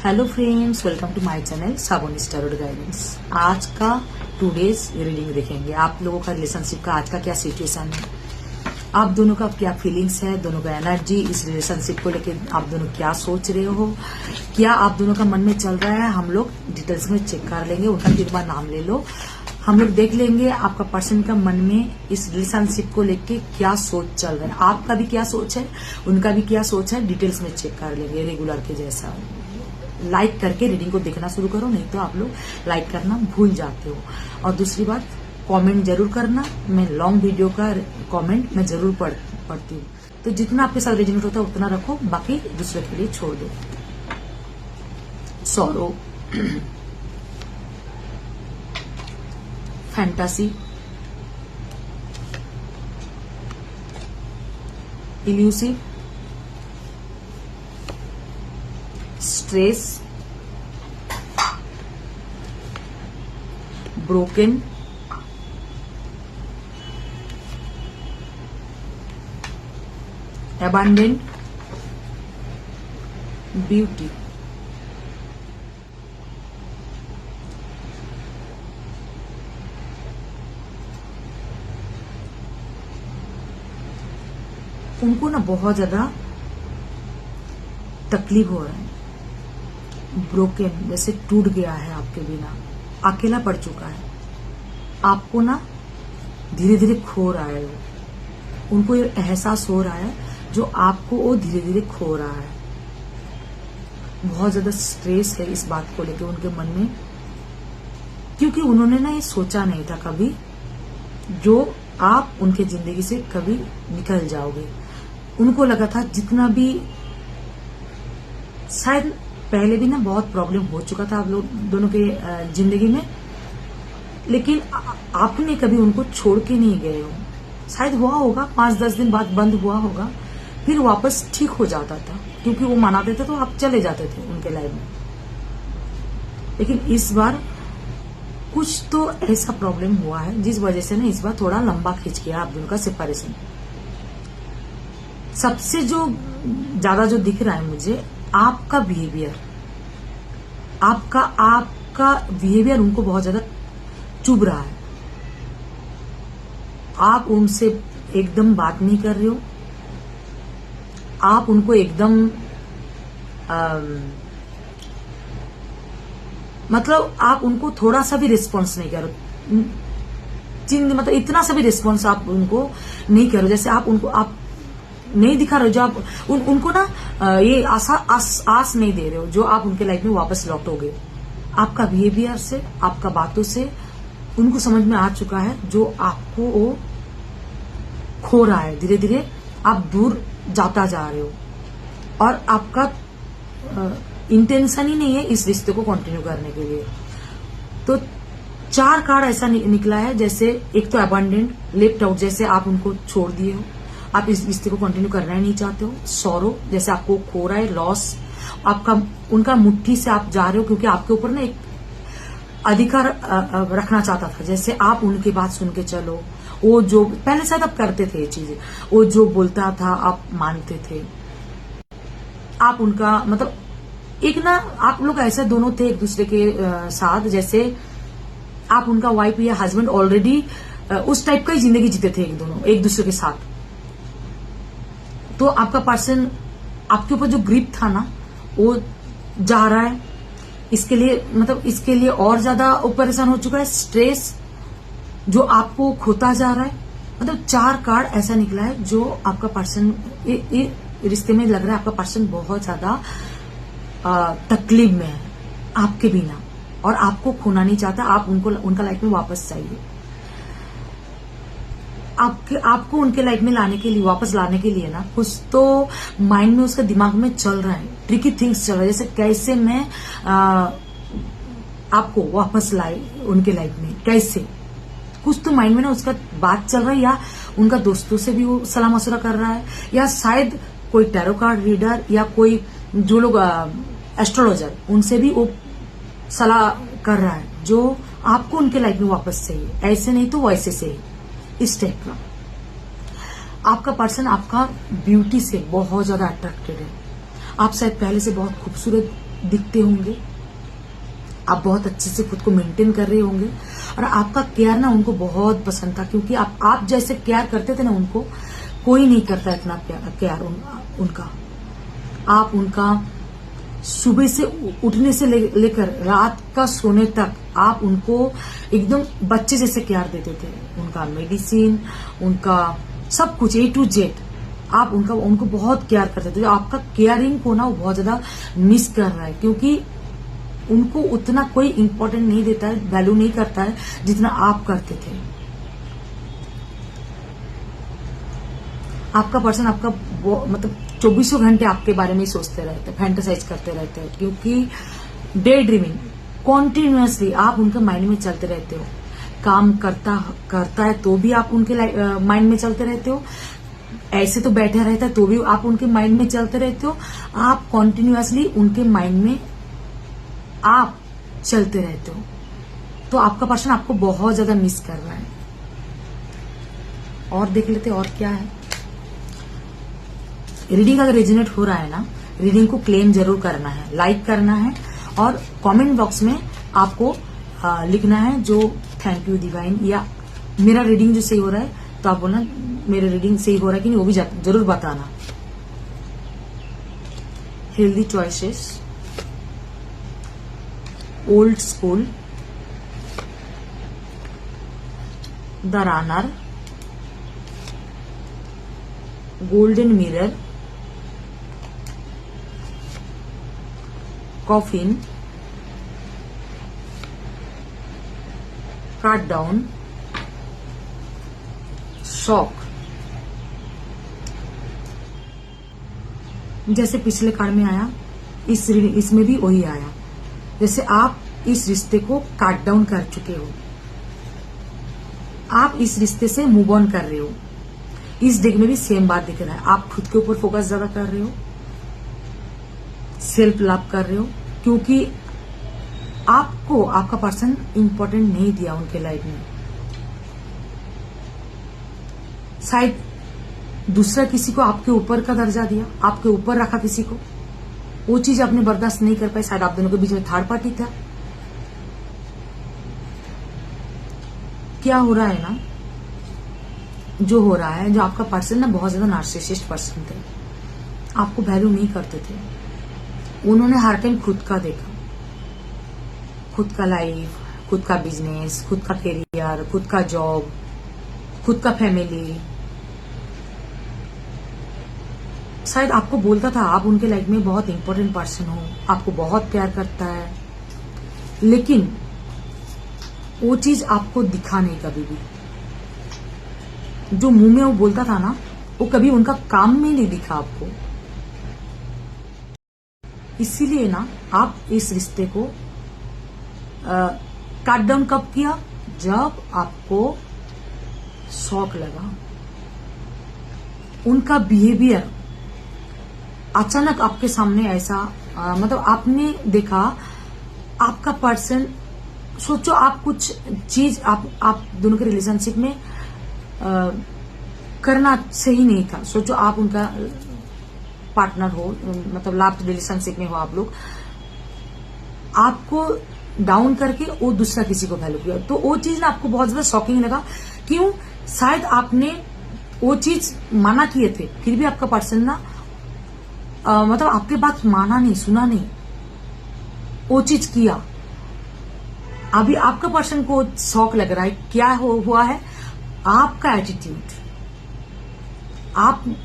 Hello friends, welcome to my channel Saboni tarot guidance. आज का 2 days reading देखेंगे। आप लोगों का रिलेशनशिप का आज का क्या सिचुएशन है, आप दोनों का क्या फीलिंग्स है, दोनों का एनर्जी, इस रिलेशनशिप को लेकर आप दोनों क्या सोच रहे हो, क्या आप दोनों का मन में चल रहा है। हम लोग डिटेल्स में चेक कर लेंगे। उनका 3 बार नाम ले लो। हम लोग देख लेंगे आपका पर्सन का मन में इस रिलेशनशिप को लेके क्या सोच चल रहा है, आपका भी क्या सोच है, उनका भी क्या सोच है। डिटेल्स में चेक कर लेंगे रेगुलर के जैसा। लाइक करके रीडिंग को देखना शुरू करो, नहीं तो आप लोग लाइक करना भूल जाते हो। और दूसरी बात, कमेंट जरूर करना। मैं लॉन्ग वीडियो का कमेंट मैं जरूर पढ़ती हूँ, तो जितना आपके साथ रेजोनेट होता है उतना रखो, बाकी दूसरे के लिए छोड़ दो। Sorrow, fantasy, elusive, stress, broken, abundant, beauty. उनको ना बहुत ज्यादा तकलीफ हो रहा है, ब्रोकन जैसे टूट गया है आपके बिना, अकेला पड़ चुका है, आपको ना धीरे धीरे खो रहा है। उनको ये एहसास हो रहा है जो आपको वो धीरे धीरे खो रहा है। बहुत ज्यादा स्ट्रेस है इस बात को लेकर उनके मन में, क्योंकि उन्होंने ना ये सोचा नहीं था कभी जो आप उनके जिंदगी से कभी निकल जाओगे। उनको लगा था जितना भी, शायद पहले भी ना बहुत प्रॉब्लम हो चुका था आप लोग दोनों के जिंदगी में, लेकिन आपने कभी उनको छोड़ के नहीं गए हो। शायद हुआ होगा 5-10 दिन बाद बंद हुआ होगा, फिर वापस ठीक हो जाता था, क्योंकि वो मनाते थे तो आप चले जाते थे उनके लाइफ में। लेकिन इस बार कुछ तो ऐसा प्रॉब्लम हुआ है जिस वजह से ना इस बार थोड़ा लंबा खींच गया आप दोनों का सेपरेशन। सबसे जो ज्यादा जो दिख रहा है मुझे, आपका बिहेवियर, आपका बिहेवियर उनको बहुत ज्यादा चुभ रहा है। आप उनसे एकदम बात नहीं कर रहे हो, आप उनको एकदम मतलब आप उनको थोड़ा सा भी रिस्पॉन्स नहीं कर रहे, मतलब इतना सा भी रिस्पॉन्स आप उनको नहीं कर रहे, जैसे आप उनको आप नहीं दिखा रहे हो जो आप उनको ना ये आस नहीं दे रहे हो जो आप उनके लाइफ में वापस लौटोगे। आपका बिहेवियर से, आपका बातों से उनको समझ में आ चुका है जो आपको वो खो रहा है। धीरे धीरे आप दूर जाता जा रहे हो और आपका इंटेंशन ही नहीं है इस रिश्ते को कंटिन्यू करने के लिए। तो 4 कार्ड ऐसा निकला है, जैसे एक तो अबंडेंट, लेफ्ट आउट, जैसे आप उनको छोड़ दिए हो, आप इस रिश्ते को कंटिन्यू करना ही नहीं चाहते हो। सॉरो, जैसे आपको खो रहा है, लॉस, आपका उनका मुट्ठी से आप जा रहे हो, क्योंकि आपके ऊपर ना एक अधिकार रखना चाहता था। जैसे आप उनकी बात सुन के चलो, वो जो पहले शायद आप करते थे ये चीजें, वो जो बोलता था आप मानते थे। आप उनका मतलब एक ना, आप लोग ऐसे दोनों थे एक दूसरे के साथ, जैसे आप उनका वाइफ या हस्बैंड ऑलरेडी उस टाइप का ही जिंदगी जीते थे एक दूसरे के साथ। तो आपका पर्सन, आपके ऊपर जो ग्रिप था ना वो जा रहा है। इसके लिए मतलब इसके लिए और ज्यादा परेशान हो चुका है, स्ट्रेस जो आपको खोता जा रहा है। मतलब 4 कार्ड ऐसा निकला है जो आपका पर्सन रिश्ते में लग रहा है आपका पर्सन बहुत ज्यादा तकलीफ में है आपके बिना, और आपको खोना नहीं चाहता। आप उनको उनका लाइफ में वापस चाहिए। आपको उनके लाइफ में लाने के लिए, वापस लाने के लिए ना कुछ तो माइंड में उसका दिमाग में चल रहा है, ट्रिकी थिंग्स चल रहा है, जैसे कैसे मैं आपको वापस लाए उनके लाइफ में, कैसे, कुछ तो माइंड में ना उसका बात चल रहा है। या उनका दोस्तों से भी वो सलाह मशवरा कर रहा है, या शायद कोई टैरो कार्ड रीडर या कोई जो लोग एस्ट्रोलॉजर, उनसे भी वो सलाह कर रहा है जो आपको उनके लाइफ में वापस चाहिए। ऐसे नहीं तो वैसे से ही, इस टाइप का। आपका पर्सन आपका ब्यूटी से बहुत ज्यादा अट्रैक्टेड है। आप शायद पहले से बहुत खूबसूरत दिखते होंगे, आप बहुत अच्छे से खुद को मेंटेन कर रहे होंगे, और आपका केयर ना उनको बहुत पसंद था, क्योंकि आप जैसे केयर करते थे ना उनको, कोई नहीं करता इतना केयर उनका। आप उनका सुबह से उठने से लेकर रात का सोने तक आप उनको एकदम बच्चे जैसे केयर देते थे। उनका मेडिसिन, उनका सब कुछ A to Z आप उनको बहुत केयर करते थे। आपका केयरिंग को ना वो बहुत ज्यादा मिस कर रहा है, क्योंकि उनको उतना कोई इंपॉर्टेंट नहीं देता है, वैल्यू नहीं करता है जितना आप करते थे। आपका पर्सन आपका मतलब 24 घंटे आपके बारे में ही सोचते रहते हैं, फैंटेसाइज करते रहते हैं, क्योंकि डे ड्रीमिंग कॉन्टिन्यूअसली आप उनके माइंड में चलते रहते हो। काम करता है तो भी आप उनके माइंड में चलते रहते हो, ऐसे तो बैठा रहता है तो भी आप उनके माइंड में चलते रहते हो। आप कॉन्टिन्यूअसली उनके माइंड में आप चलते रहते हो, तो आपका पर्सन आपको बहुत ज्यादा मिस कर रहा है। और देख लेते और क्या है। रीडिंग अगर रेजोनेट हो रहा है ना, रीडिंग को क्लेम जरूर करना है, लाइक करना है, और कमेंट बॉक्स में आपको लिखना है जो थैंक यू डिवाइन, या मेरा रीडिंग जो सही हो रहा है तो आप बोलना मेरा रीडिंग सही हो रहा है कि नहीं, वो भी जरूर बताना। Healthy choices, old school, the runner, golden mirror, coffin, cut down, shock. जैसे पिछले कार्ड में आया, इसमें भी वही आया। जैसे आप इस रिश्ते को कट डाउन कर चुके हो, आप इस रिश्ते से मूव ऑन कर रहे हो। इस डेक में भी सेम बात दिख रहा है। आप खुद के ऊपर फोकस ज्यादा कर रहे हो, सेल्फ लव कर रहे हो, क्योंकि आपको आपका पर्सन इंपॉर्टेंट नहीं दिया उनके लाइफ में। शायद दूसरा किसी को आपके ऊपर का दर्जा दिया, आपके ऊपर रखा किसी को, वो चीज आपने बर्दाश्त नहीं कर पाई। शायद आप दोनों के बीच में थर्ड पार्टी था। क्या हो रहा है ना, जो हो रहा है, जो आपका पर्सन ना बहुत ज्यादा नार्सिसिस्ट पर्सन थे, आपको वैल्यू नहीं करते थे। उन्होंने हर टाइम खुद का देखा, खुद का लाइफ, खुद का बिजनेस, खुद का करियर, खुद का जॉब, खुद का फैमिली। शायद आपको बोलता था आप उनके लाइफ में बहुत इंपॉर्टेंट पर्सन हो, आपको बहुत प्यार करता है, लेकिन वो चीज आपको दिखा नहीं कभी भी। जो मुंह में वो बोलता था ना, वो कभी उनका काम में नहीं दिखा आपको। इसीलिए ना आप इस रिश्ते को कट डाउन कब किया, जब आपको शौक लगा। उनका बिहेवियर अचानक आपके सामने ऐसा मतलब आपने देखा, आपका पर्सन, सोचो आप कुछ चीज आप दोनों के रिलेशनशिप में करना सही नहीं था। सोचो आप उनका पार्टनर हो, मतलब लास्ट रिलेशनशिप में हो आप लोग, आपको डाउन करके वो दूसरा किसी को वैल्यू किया, तो वो चीज ना आपको बहुत ज्यादा शॉकिंग लगा। क्यों? शायद आपने वो चीज माना किए थे, फिर भी आपका पर्सन ना मतलब आपके बात माना नहीं, सुना नहीं, वो चीज किया। अभी आपका पर्सन को शौक लग रहा है। क्या हुआ है? आपका एटीट्यूड।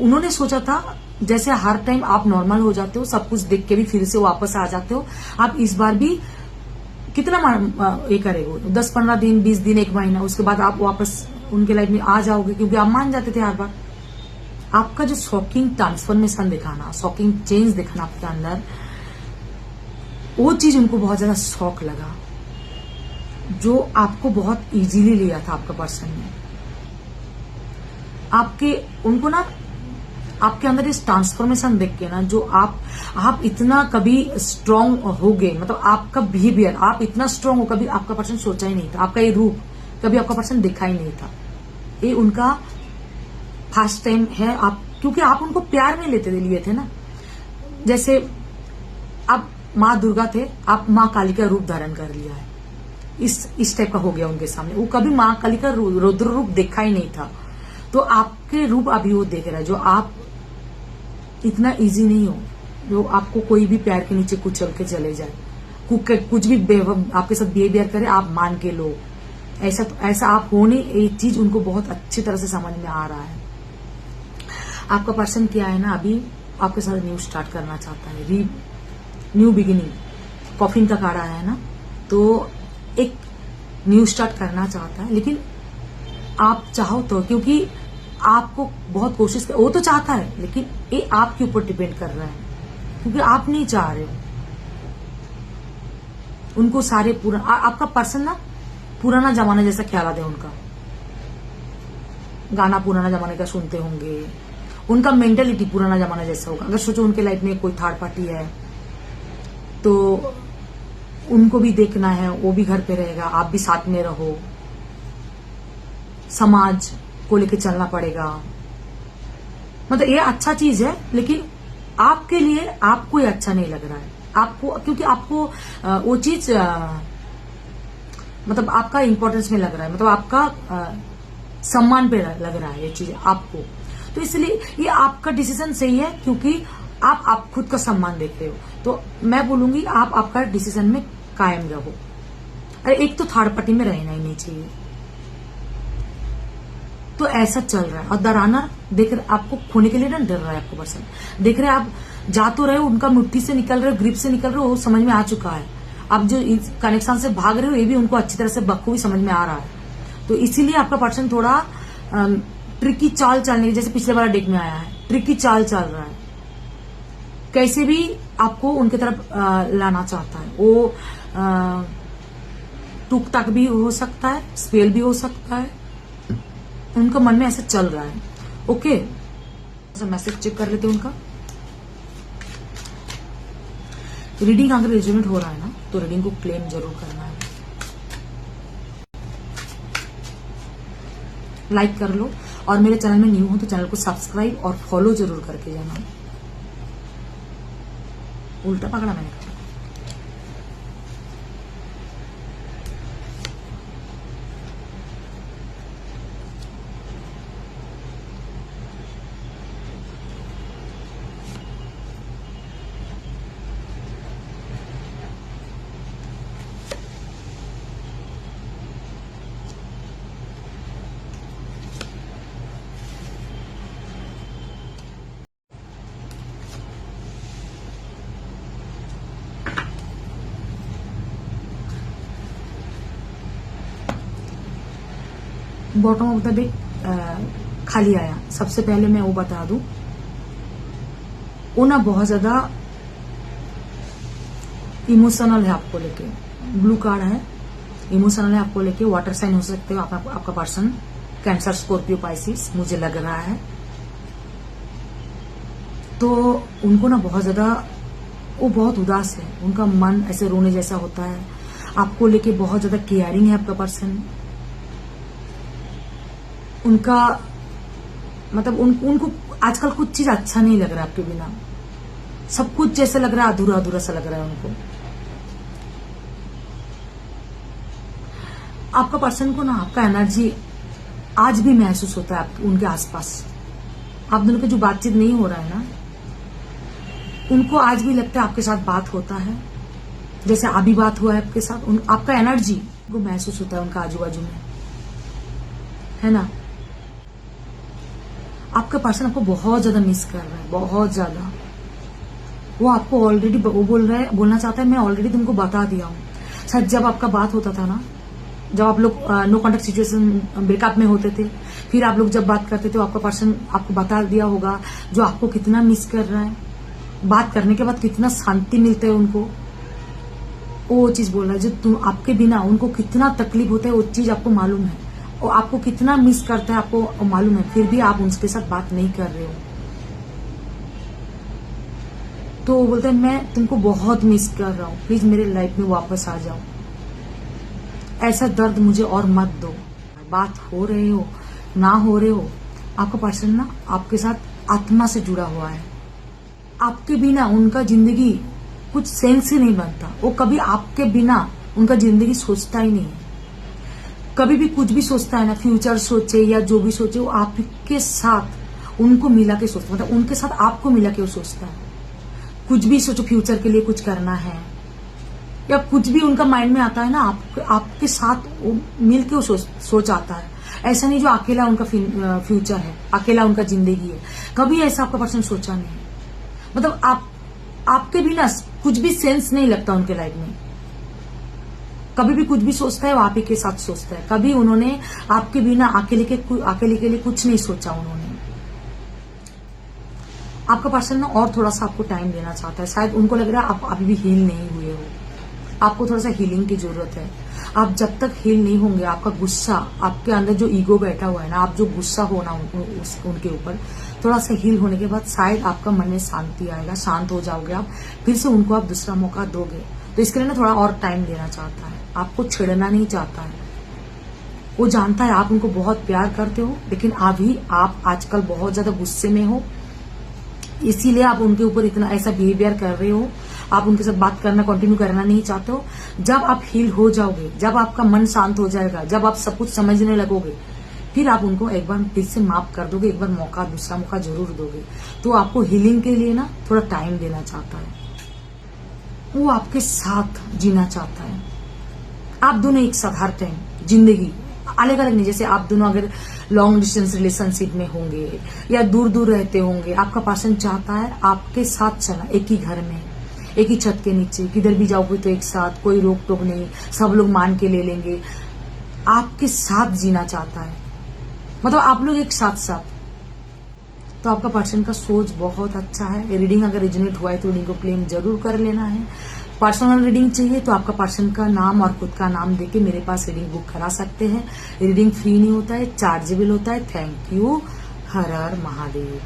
उन्होंने सोचा था जैसे हर टाइम आप नॉर्मल हो जाते हो, सब कुछ देख के भी फिर से वापस आ जाते हो, आप इस बार भी कितना ये करेगा, 10-15 दिन, 20 दिन, 1 महीना, उसके बाद आप वापस उनके लाइफ में आ जाओगे, क्योंकि आप मान जाते थे हर बार। आपका जो शॉकिंग ट्रांसफॉर्मेशन दिखाना, शॉकिंग चेंज दिखाना आपके अंदर, वो चीज उनको बहुत ज्यादा शौक लगा, जो आपको बहुत इजीली लिया था आपका पर्सन ने। उनको ना आपके अंदर इस ट्रांसफॉर्मेशन देख के ना, जो आप इतना कभी स्ट्रांग हो गए, मतलब आपका बिहेवियर, आप इतना स्ट्रांग हो, कभी आपका पर्सन सोचा ही नहीं था। आपका ये रूप कभी आपका पर्सन देखा ही नहीं था। ये उनका फर्स्ट टाइम है। क्योंकि आप उनको प्यार में लिए थे ना। जैसे अब माँ दुर्गा थे, आप माँ काली का रूप धारण कर लिया है, इस टाइप का हो गया उनके सामने। वो कभी माँ काली का रुद्र रूप देखा ही नहीं था, तो आपके रूप अभी वो देख रहा है। जो आप इतना इजी नहीं हो जो आपको कोई भी पैर के नीचे कुचल के चले जाए, कुछ भी आपके साथ बिहेवियर करे, आप मान के लो। ऐसा आप हो नहीं, एक चीज उनको बहुत अच्छी तरह से समझ में आ रहा है। आपका पर्सन क्या है ना, अभी आपके साथ न्यू स्टार्ट करना चाहता है, न्यू बिगिनिंग। कॉफिन का कार्ड आया है ना, तो एक न्यू स्टार्ट करना चाहता है, लेकिन आप चाहो तो, क्योंकि आपको बहुत कोशिश कर, वो तो चाहता है लेकिन ये आपके ऊपर डिपेंड कर रहा है, क्योंकि आप नहीं चाह रहे हो उनको सारे आपका पर्सन ना पुराना जमाना जैसा ख्याल है उनका, गाना पुराना जमाने का सुनते होंगे, उनका मेंटेलिटी पुराना जमाना जैसा होगा। अगर सोचो उनके लाइफ में कोई थर्ड पार्टी है तो उनको भी देखना है, वो भी घर पे रहेगा, आप भी साथ में रहो, समाज को लेके चलना पड़ेगा। मतलब ये अच्छा चीज है, लेकिन आपके लिए आपको ये अच्छा नहीं लग रहा है आपको, क्योंकि आपको वो चीज मतलब आपका इंपॉर्टेंस में लग रहा है, मतलब आपका सम्मान पे लग रहा है ये चीज आपको। तो इसलिए ये आपका डिसीजन सही है, क्योंकि आप खुद का सम्मान देख रहे हो। तो मैं बोलूंगी आप आपका डिसीजन में कायम रहो। अरे एक तो थर्ड पार्टी में रहना ही नहीं चाहिए, तो ऐसा चल रहा है। और डराना देख रहे, आपको खोने के लिए ना डर रहा है आपको पर्सन, देख रहे आप जा तो रहे हो, उनका मुट्ठी से निकल रहे हो, ग्रिप से निकल रहे हो, वो समझ में आ चुका है। आप जो कनेक्शन से भाग रहे हो, ये भी उनको अच्छी तरह से बखूबी समझ में आ रहा है। तो इसीलिए आपका पर्सन थोड़ा ट्रिकी चाल चलने, जैसे पिछले वाला डेक में आया है, ट्रिकी चाल चल रहा है, कैसे भी आपको उनकी तरफ लाना चाहता है। वो टूक टाक भी हो सकता है, स्पेल भी हो सकता है, उनका मन में ऐसा चल रहा है। ओके, मैसेज चेक कर लेते हैं उनका। रीडिंग अगर रेजोनेट हो रहा है ना, तो रीडिंग को क्लेम जरूर करना है। लाइक कर लो, और मेरे चैनल में न्यू हो तो चैनल को सब्सक्राइब और फॉलो जरूर करके जाना। उल्टा पकड़ा मैंने। बॉटम ऑफ द डेक खाली आया। सबसे पहले मैं वो बता दूं, वो ना बहुत ज्यादा इमोशनल है आपको लेके। ब्लू कार्ड है, इमोशनल है आपको लेके। वाटर साइन हो सकते हो आपका पर्सन, कैंसर, स्कॉर्पियो, पाइसिस, मुझे लग रहा है। तो उनको ना बहुत ज्यादा, वो बहुत उदास है, उनका मन ऐसे रोने जैसा होता है। आपको लेके बहुत ज्यादा केयरिंग है आपका पर्सन। उनका मतलब उनको आजकल कुछ चीज अच्छा नहीं लग रहा है आपके बिना, सब कुछ जैसे लग रहा है अधूरा अधूरा सा लग रहा है उनको। आपका पर्सन को ना आपका एनर्जी आज भी महसूस होता है उनके आसपास। आप दोनों की जो बातचीत नहीं हो रहा है ना, उनको आज भी लगता है आपके साथ बात होता है, जैसे अभी बात हुआ है आपके साथ। आपका एनर्जी को महसूस होता है उनका आजू बाजू में, है ना। आपका पर्सन आपको बहुत ज्यादा मिस कर रहा है, बहुत ज्यादा। वो आपको ऑलरेडी वो बोलना चाहता है, मैं ऑलरेडी तुमको बता दिया हूँ। शायद जब आपका बात होता था ना, जब आप लोग नो कॉन्टेक्ट सिचुएशन ब्रेकअप में होते थे, फिर आप लोग जब बात करते थे, आपका पर्सन आपको बता दिया होगा जो आपको कितना मिस कर रहा है। बात करने के बाद कितना शांति मिलता है उनको, वो चीज बोल रहा है। जो तुम आपके बिना उनको कितना तकलीफ होता है, वो चीज आपको मालूम है। और आपको कितना मिस करता है आपको मालूम है, फिर भी आप उनके साथ बात नहीं कर रहे हो। तो वो बोलते हैं मैं तुमको बहुत मिस कर रहा हूं, प्लीज मेरे लाइफ में वापस आ जाओ। ऐसा दर्द मुझे और मत दो। बात हो रहे हो ना हो रहे हो, आपका पर्सन ना आपके साथ आत्मा से जुड़ा हुआ है। आपके बिना उनका जिंदगी कुछ सेंस ही नहीं बनता। वो कभी आपके बिना उनका जिंदगी सोचता ही नहीं है। कभी भी कुछ भी सोचता है ना, फ्यूचर सोचे या जो भी सोचे, वो आपके साथ उनको मिला के सोचता, मतलब उनके साथ आपको मिला के वो सोचता है। कुछ भी सोचो, फ्यूचर के लिए कुछ करना है या कुछ भी उनका माइंड में आता है ना, आपके साथ मिल के वो सोच आता है। ऐसा नहीं जो अकेला उनका फ्यूचर है, अकेला उनका जिंदगी है। कभी ऐसा आपका पर्सन सोचा नहीं। मतलब आपके बिना कुछ भी सेंस नहीं लगता उनके लाइफ में। कभी भी कुछ भी सोचता है वो आप ही के साथ सोचता है। कभी उन्होंने आपके बिना अकेले के लिए कुछ नहीं सोचा उन्होंने। आपका पर्सन ना और थोड़ा सा आपको टाइम देना चाहता है। शायद उनको लग रहा है आप अभी भी हील नहीं हुए हो, आपको थोड़ा सा हीलिंग की जरूरत है। आप जब तक हील नहीं होंगे, आपका गुस्सा, आपके अंदर जो ईगो बैठा हुआ है ना, आप जो गुस्सा होना उनके ऊपर, थोड़ा सा हील होने के बाद शायद आपका मन में शांति आएगा, शांत हो जाओगे आप, फिर से उनको आप दूसरा मौका दोगे। तो इसके लिए ना थोड़ा और टाइम देना चाहता है, आपको छेड़ना नहीं चाहता है। वो जानता है आप उनको बहुत प्यार करते हो, लेकिन अभी आप आजकल बहुत ज्यादा गुस्से में हो, इसीलिए आप उनके ऊपर इतना ऐसा बिहेवियर कर रहे हो। आप उनके साथ बात करना कंटिन्यू करना नहीं चाहते हो। जब आप हील हो जाओगे, जब आपका मन शांत हो जाएगा, जब आप सब कुछ समझने लगोगे, फिर आप उनको एक बार फिर से माफ कर दोगे, एक बार मौका, दूसरा मौका जरूर दोगे। तो आपको हीलिंग के लिए ना थोड़ा टाइम देना चाहता है। वो आपके साथ जीना चाहता है। आप दोनों एक साथ हर टाइम जिंदगी अलग अलग नहीं। जैसे आप दोनों अगर लॉन्ग डिस्टेंस रिलेशनशिप में होंगे या दूर दूर रहते होंगे, आपका पर्सन चाहता है आपके साथ चलना, एक ही घर में, एक ही छत के नीचे, किधर भी जाओगे तो एक साथ, कोई रोक टोक नहीं, सब लोग मान के ले लेंगे। आपके साथ जीना चाहता है, मतलब आप लोग एक साथ साथ। तो आपका पर्सन का सोच बहुत अच्छा है। रीडिंग अगर रिजोनेट हुआ है तो रीडिंग को क्लेम जरूर कर लेना है। पर्सनल रीडिंग चाहिए तो आपका पर्सन का नाम और खुद का नाम देके मेरे पास रीडिंग बुक करा सकते हैं। रीडिंग फ्री नहीं होता है, चार्जेबल होता है। Thank you. Her her Mahadev.